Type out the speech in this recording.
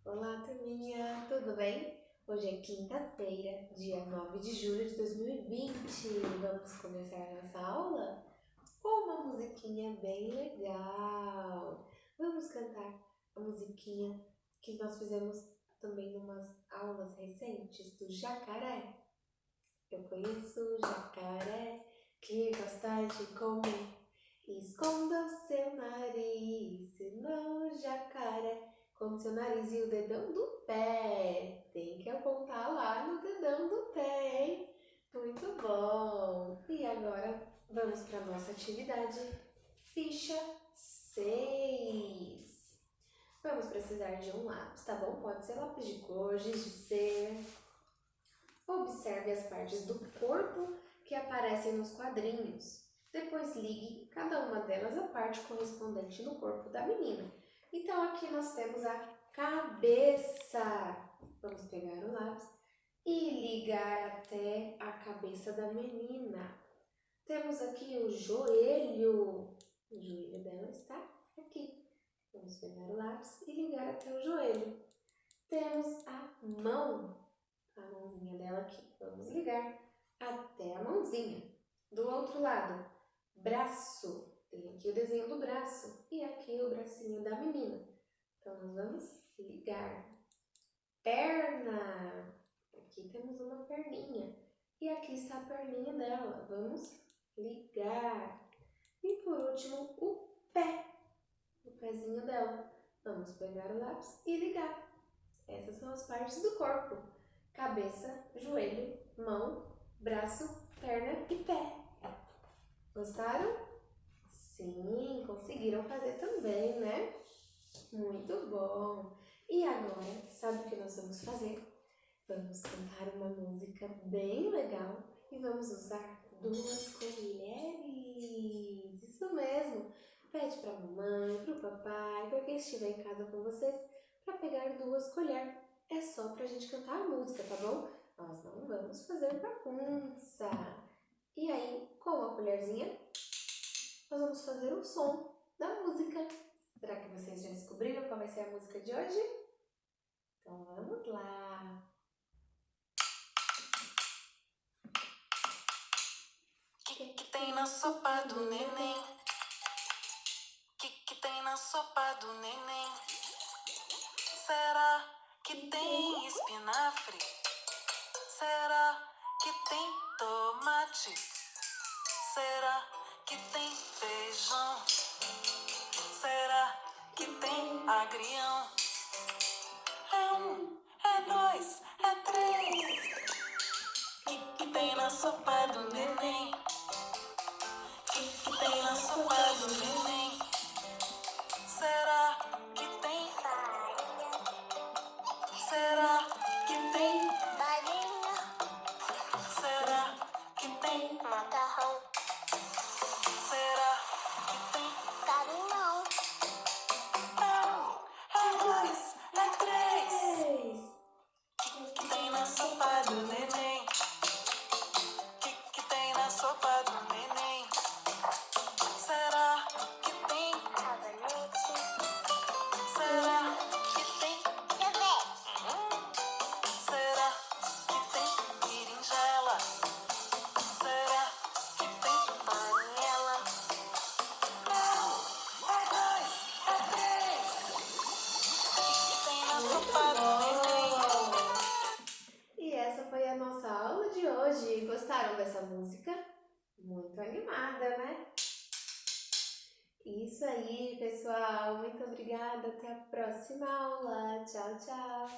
Olá, turminha! Tudo bem? Hoje é quinta-feira, dia 9 de julho de 2020. Vamos começar a nossa aula com uma musiquinha bem legal. Vamos cantar a musiquinha que nós fizemos também em umas aulas recentes do jacaré. Eu conheço o jacaré que gosta de comer. Esconda o seu nariz, senão o jacaré com seu nariz e o dedão do pé. Tem que apontar lá no dedão do pé, hein? Muito bom! E agora vamos para a nossa atividade ficha 6. Vamos precisar de um lápis, tá bom? Pode ser lápis de cor, giz de cera. Observe as partes do corpo que aparecem nos quadrinhos. Depois ligue cada uma delas à parte correspondente no corpo da menina. Então aqui nós temos a cabeça. Vamos pegar o lápis e ligar até a cabeça da menina. Temos aqui o joelho. O joelho dela está aqui. Vamos pegar o lápis e ligar até o joelho. Temos a mão. A mãozinha dela aqui. Vamos ligar até a mãozinha. Do outro lado, braço. Tem aqui o desenho do braço e aqui o bracinho da menina. Então, nós vamos ligar. Perna. Aqui temos uma perninha. E aqui está a perninha dela. Vamos ligar. E por último, o pé. O pezinho dela. Vamos pegar o lápis e ligar. Essas são as partes do corpo. Cabeça, joelho, mão, braço, perna e pé. Gostaram? Sim, conseguiram fazer também, né? Muito bom! E agora, sabe o que nós vamos fazer? Vamos cantar uma música bem legal e vamos usar 2 colheres. Isso mesmo! Pede para a mamãe, para o papai, para quem estiver em casa com vocês, para pegar 2 colheres. É só pra gente cantar a música, tá bom? Nós não vamos fazer bagunça. E aí, com a colherzinha, nós vamos fazer o som da música. Será que vocês já descobriram qual vai ser a música de hoje? Então vamos lá. Que tem na sopa do neném? Que tem na sopa do neném? Será que tem espinafre? Será que tem tomate? Será que tem feijão? Será que tem agrião? É 1, é 2, é 3. Que tem na sopa do neném? Que tem na sopa do neném? Será que tem farinha? Será que tem balinha? Será que tem macarrão? Será que tem caminhão? É 2, é 3. Que tem na sopa do neném? Que tem na sopa do neném? Será que tem rabanete? Será que tem chevette? Será que tem berinjela? Será que tem panela? É 2, é 3. Que tem na sopa do neném? E essa foi a nossa aula de hoje. Gostaram dessa música? Muito animada, né? Isso aí, pessoal. Muito obrigada. Até a próxima aula. Tchau, tchau.